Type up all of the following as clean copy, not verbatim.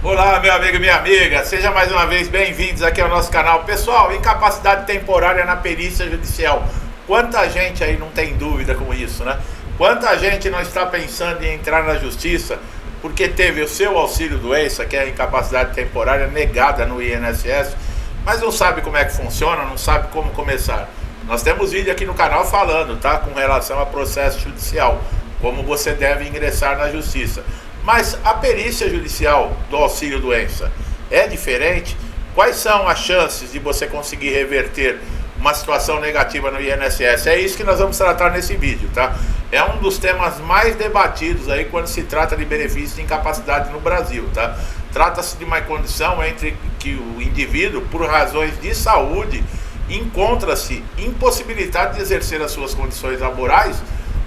Olá, meu amigo e minha amiga, seja mais uma vez bem-vindos aqui ao nosso canal. Pessoal, incapacidade temporária na perícia judicial. Quanta gente aí não tem dúvida com isso, né? Quanta gente não está pensando em entrar na justiça porque teve o seu auxílio-doença, que é a incapacidade temporária, negada no INSS, mas não sabe como é que funciona, não sabe como começar. Nós temos vídeo aqui no canal falando, tá? Com relação a processo judicial, como você deve ingressar na justiça. Mas a perícia judicial do auxílio-doença é diferente? Quais são as chances de você conseguir reverter uma situação negativa no INSS? É isso que nós vamos tratar nesse vídeo, tá? É um dos temas mais debatidos aí quando se trata de benefícios de incapacidade no Brasil, tá? Trata-se de uma condição entre que o indivíduo, por razões de saúde, encontra-se impossibilitado de exercer as suas condições laborais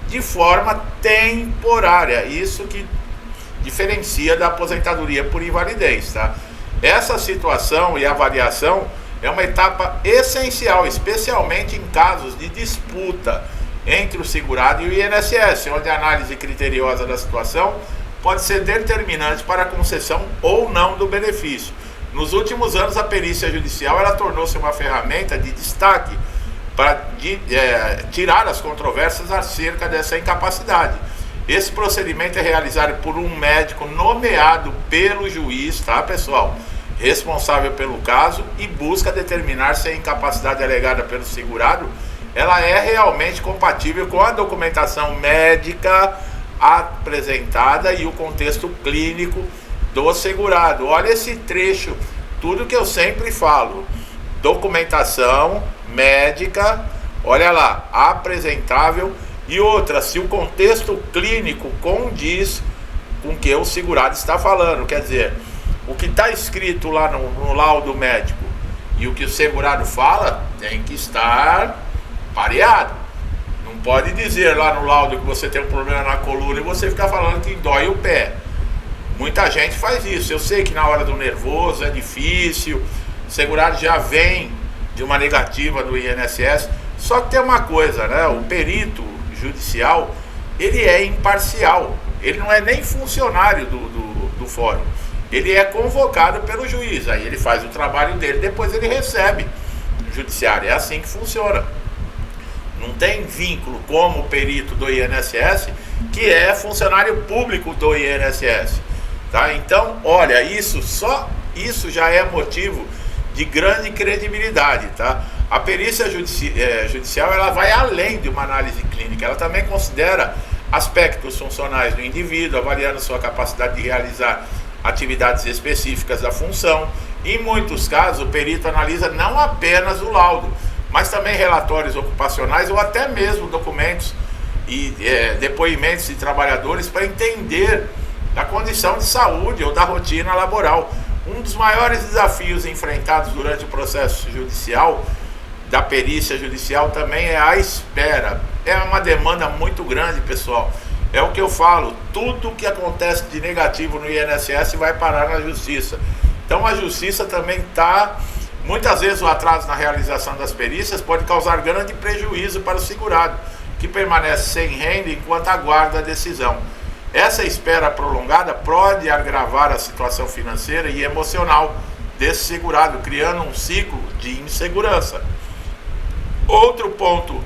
de forma temporária. Isso que diferencia da aposentadoria por invalidez, tá? Essa situação e avaliação é uma etapa essencial, especialmente em casos de disputa entre o segurado e o INSS, onde a análise criteriosa da situação pode ser determinante para a concessão ou não do benefício. Nos últimos anos, a perícia judicial ela tornou-se uma ferramenta de destaque para tirar as controvérsias acerca dessa incapacidade. Esse procedimento é realizado por um médico nomeado pelo juiz, tá, pessoal? Responsável pelo caso e busca determinar se a incapacidade alegada pelo segurado ela é realmente compatível com a documentação médica apresentada e o contexto clínico do segurado. Olha esse trecho, tudo que eu sempre falo: documentação médica, olha lá, apresentável. E outra, se o contexto clínico condiz com o que o segurado está falando. Quer dizer, o que está escrito lá no laudo médico e o que o segurado fala tem que estar pareado. Não pode dizer lá no laudo que você tem um problema na coluna e você ficar falando que dói o pé. Muita gente faz isso. Eu sei que na hora do nervoso é difícil, o segurado já vem de uma negativa do INSS. Só que tem uma coisa, né? O perito judicial, ele é imparcial, ele não é nem funcionário do fórum, ele é convocado pelo juiz, aí ele faz o trabalho dele, depois ele recebe no judiciário. É assim que funciona, não tem vínculo como o perito do INSS, que é funcionário público do INSS, tá? Então, olha, isso já é motivo de grande credibilidade, tá? A perícia judicial ela vai além de uma análise clínica, ela também considera aspectos funcionais do indivíduo, avaliando sua capacidade de realizar atividades específicas da função. Em muitos casos, o perito analisa não apenas o laudo, mas também relatórios ocupacionais ou até mesmo documentos e depoimentos de trabalhadores para entender a condição de saúde ou da rotina laboral. Um dos maiores desafios enfrentados durante o processo judicial, da perícia judicial, também é a espera. É uma demanda muito grande, pessoal. É o que eu falo, tudo que acontece de negativo no INSS vai parar na justiça. Então a justiça também está, muitas vezes o atraso na realização das perícias pode causar grande prejuízo para o segurado, que permanece sem renda enquanto aguarda a decisão. Essa espera prolongada pode agravar a situação financeira e emocional desse segurado, criando um ciclo de insegurança. Outro ponto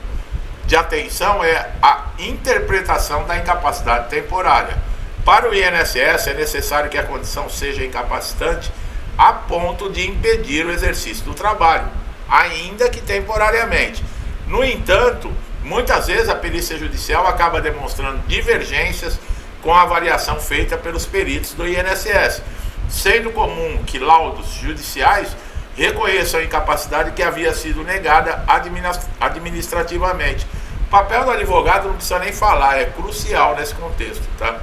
de atenção é a interpretação da incapacidade temporária. Para o INSS é necessário que a condição seja incapacitante a ponto de impedir o exercício do trabalho, ainda que temporariamente. No entanto, muitas vezes a perícia judicial acaba demonstrando divergências com a avaliação feita pelos peritos do INSS, sendo comum que laudos judiciais reconheçam a incapacidade que havia sido negada administrativamente. O papel do advogado não precisa nem falar, é crucial nesse contexto, tá?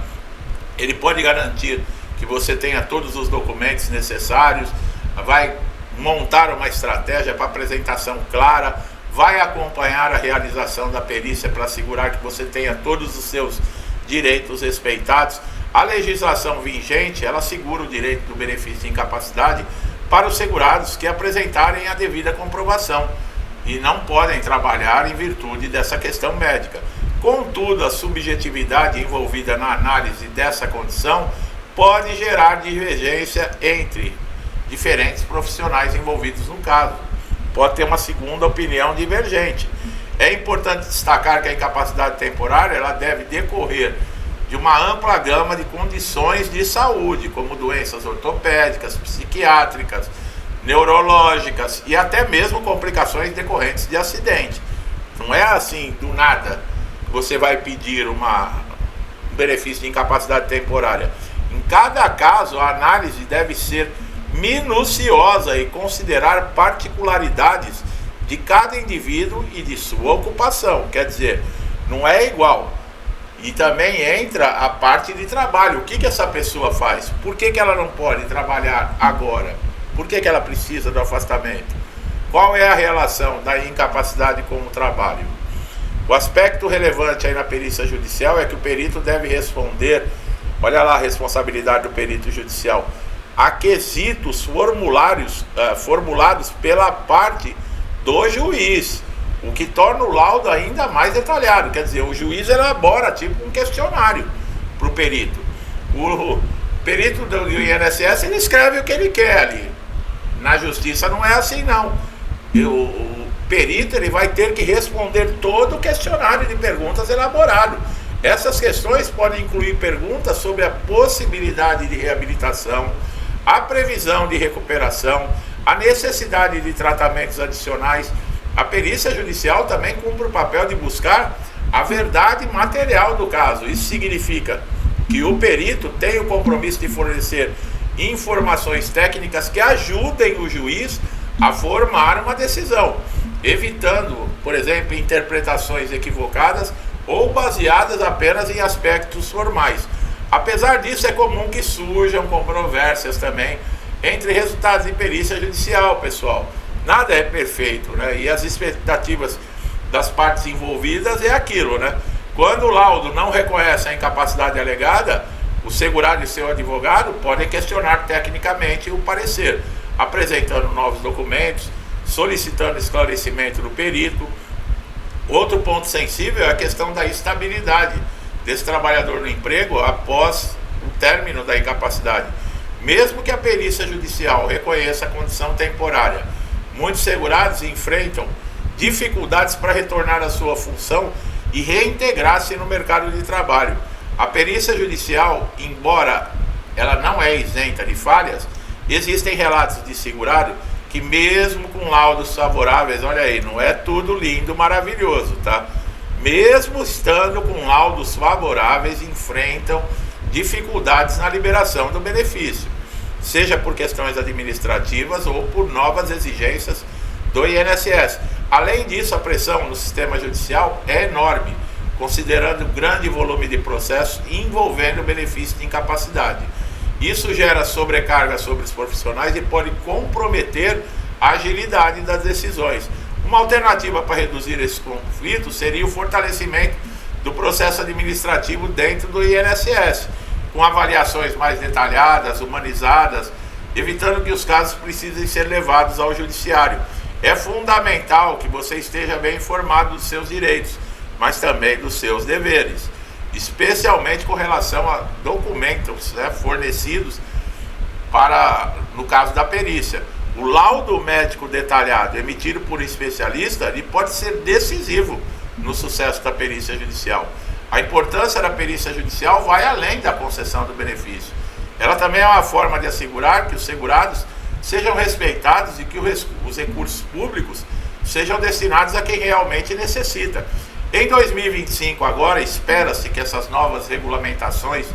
Ele pode garantir que você tenha todos os documentos necessários, vai montar uma estratégia para apresentação clara, vai acompanhar a realização da perícia para assegurar que você tenha todos os seus direitos respeitados. A legislação vigente, ela assegura o direito do benefício de incapacidade para os segurados que apresentarem a devida comprovação e não podem trabalhar em virtude dessa questão médica. Contudo, a subjetividade envolvida na análise dessa condição pode gerar divergência entre diferentes profissionais envolvidos no caso. Pode ter uma segunda opinião divergente. É importante destacar que a incapacidade temporária ela deve decorrer de uma ampla gama de condições de saúde, como doenças ortopédicas, psiquiátricas, neurológicas e até mesmo complicações decorrentes de acidente. Não é assim, do nada, que você vai pedir um benefício de incapacidade temporária. Em cada caso, a análise deve ser minuciosa e considerar particularidades de cada indivíduo e de sua ocupação. Quer dizer, não é igual. E também entra a parte de trabalho. O que essa pessoa faz? Por que ela não pode trabalhar agora? Por que ela precisa do afastamento? Qual é a relação da incapacidade com o trabalho? O aspecto relevante aí na perícia judicial é que o perito deve responder, olha lá a responsabilidade do perito judicial, a quesitos formulados pela parte do juiz, o que torna o laudo ainda mais detalhado. Quer dizer, o juiz elabora tipo um questionário para o perito. O perito do INSS ele escreve o que ele quer ali. Na justiça não é assim não. O perito ele vai ter que responder todo o questionário de perguntas elaborado. Essas questões podem incluir perguntas sobre a possibilidade de reabilitação, a previsão de recuperação, a necessidade de tratamentos adicionais. A perícia judicial também cumpre o papel de buscar a verdade material do caso. Isso significa que o perito tem o compromisso de fornecer informações técnicas que ajudem o juiz a formar uma decisão, evitando, por exemplo, interpretações equivocadas ou baseadas apenas em aspectos formais. Apesar disso, é comum que surjam controvérsias também entre resultados de perícia judicial, pessoal. Nada é perfeito, né? E as expectativas das partes envolvidas é aquilo, né? Quando o laudo não reconhece a incapacidade alegada, o segurado e seu advogado podem questionar tecnicamente o parecer, apresentando novos documentos, solicitando esclarecimento do perito. Outro ponto sensível é a questão da estabilidade desse trabalhador no emprego após o término da incapacidade. Mesmo que a perícia judicial reconheça a condição temporária, muitos segurados enfrentam dificuldades para retornar à sua função e reintegrar-se no mercado de trabalho. A perícia judicial, embora ela não é isenta de falhas, existem relatos de segurado que mesmo com laudos favoráveis, olha aí, não é tudo lindo, maravilhoso, tá? Mesmo estando com laudos favoráveis, enfrentam dificuldades na liberação do benefício, seja por questões administrativas ou por novas exigências do INSS. Além disso, a pressão no sistema judicial é enorme, considerando o grande volume de processos envolvendo o benefício de incapacidade. Isso gera sobrecarga sobre os profissionais e pode comprometer a agilidade das decisões. Uma alternativa para reduzir esse conflito seria o fortalecimento do processo administrativo dentro do INSS, com avaliações mais detalhadas, humanizadas, evitando que os casos precisem ser levados ao judiciário. É fundamental que você esteja bem informado dos seus direitos, mas também dos seus deveres, especialmente com relação a documentos, né, fornecidos no caso da perícia. O laudo médico detalhado emitido por um especialista ele pode ser decisivo no sucesso da perícia judicial. A importância da perícia judicial vai além da concessão do benefício. Ela também é uma forma de assegurar que os segurados sejam respeitados e que os recursos públicos sejam destinados a quem realmente necessita. Em 2025 agora, espera-se que essas novas regulamentações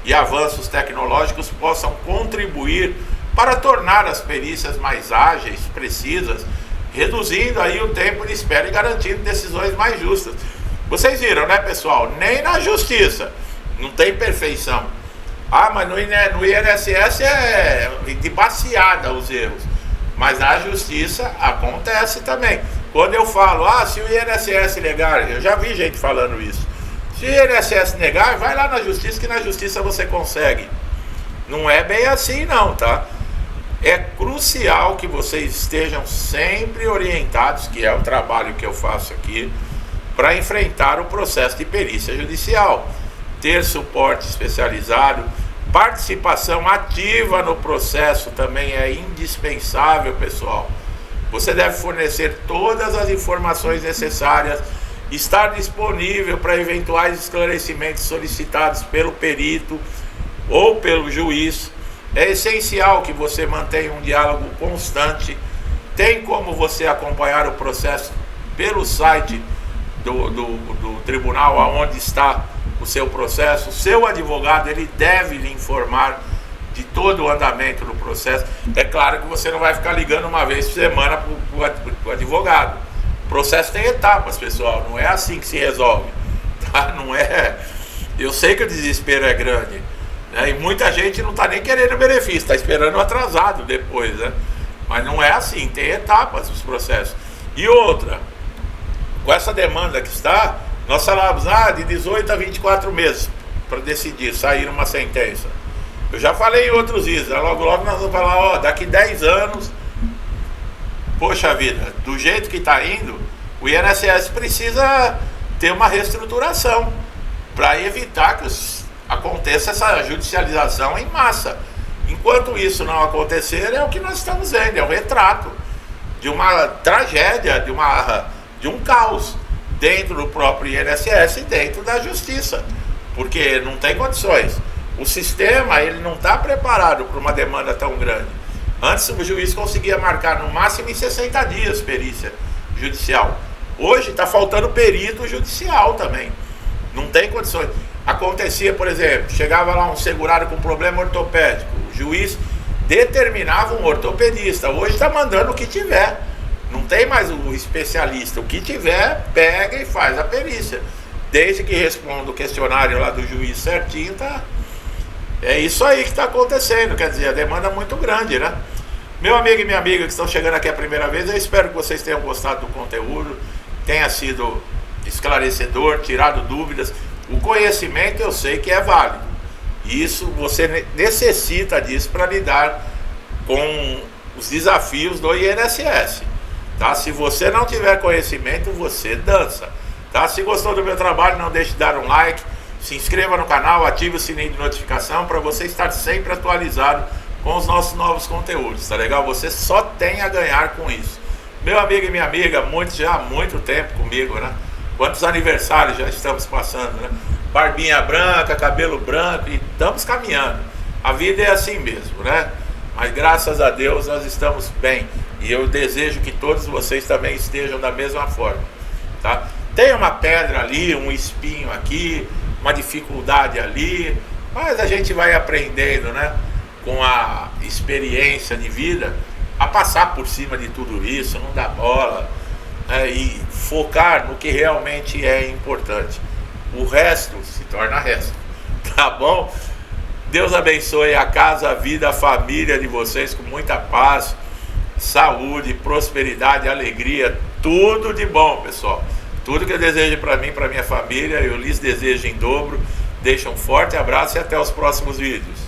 e avanços tecnológicos possam contribuir para tornar as perícias mais ágeis, precisas, reduzindo aí o tempo de espera e garantindo decisões mais justas. Vocês viram, né, pessoal? Nem na justiça não tem perfeição. Ah, mas no INSS é de baseada os erros. Mas na justiça acontece também. Quando eu falo, se o INSS negar, eu já vi gente falando isso. Se o INSS negar, vai lá na justiça, que na justiça você consegue. Não é bem assim não, tá? É crucial que vocês estejam sempre orientados, que é o trabalho que eu faço aqui, para enfrentar o processo de perícia judicial. Ter suporte especializado, Participação ativa no processo também é indispensável, pessoal. Você deve fornecer todas as informações necessárias, estar disponível para eventuais esclarecimentos solicitados pelo perito ou pelo juiz. É essencial que você mantenha um diálogo constante. Tem como você acompanhar o processo pelo site do tribunal, aonde está o seu processo. O seu advogado, ele deve lhe informar de todo o andamento do processo. É claro que você não vai ficar ligando uma vez por semana para o advogado. O processo tem etapas, pessoal, não é assim que se resolve, tá? Não é. Eu sei que o desespero é grande, né? E muita gente não está nem querendo benefício, está esperando atrasado depois, né? Mas não é assim, tem etapas os processos. E outra, com essa demanda que está, nós falamos de 18 a 24 meses para decidir, sair uma sentença. Eu já falei em outros vídeos, logo nós vamos falar, daqui 10 anos, poxa vida, do jeito que está indo, o INSS precisa ter uma reestruturação para evitar que aconteça essa judicialização em massa. Enquanto isso não acontecer, é o que nós estamos vendo, é um retrato de uma tragédia, de um caos dentro do próprio INSS e dentro da justiça, porque não tem condições. O sistema, ele não está preparado para uma demanda tão grande. Antes o juiz conseguia marcar no máximo em 60 dias perícia judicial. Hoje está faltando perito judicial também. Não tem condições. Acontecia, por exemplo, chegava lá um segurado com problema ortopédico, o juiz determinava um ortopedista. Hoje está mandando o que tiver. Não tem mais o especialista. O que tiver, pega e faz a perícia. Desde que responda o questionário lá do juiz certinho, tá? É isso aí que está acontecendo, quer dizer, a demanda é muito grande, né? Meu amigo e minha amiga que estão chegando aqui a primeira vez, eu espero que vocês tenham gostado do conteúdo, tenha sido esclarecedor, tirado dúvidas. O conhecimento eu sei que é válido. Isso, você necessita disso para lidar com os desafios do INSS, tá? Se você não tiver conhecimento, você dança, tá? Se gostou do meu trabalho, não deixe de dar um like, se inscreva no canal, ative o sininho de notificação para você estar sempre atualizado com os nossos novos conteúdos, tá legal? Você só tem a ganhar com isso. Meu amigo e minha amiga, já há muito tempo comigo, né? Quantos aniversários já estamos passando, né? Barbinha branca, cabelo branco, e estamos caminhando. A vida é assim mesmo, né? Mas graças a Deus nós estamos bem. E eu desejo que todos vocês também estejam da mesma forma, tá? Tem uma pedra ali, um espinho aqui, uma dificuldade ali, mas a gente vai aprendendo, né? Com a experiência de vida, a passar por cima de tudo isso, não dar bola, né? E focar no que realmente é importante. O resto se torna resto, tá bom? Deus abençoe a casa, a vida, a família de vocês com muita paz, saúde, prosperidade, alegria, tudo de bom, pessoal. Tudo que eu desejo para mim, para minha família, eu lhes desejo em dobro. Deixo um forte abraço e até os próximos vídeos.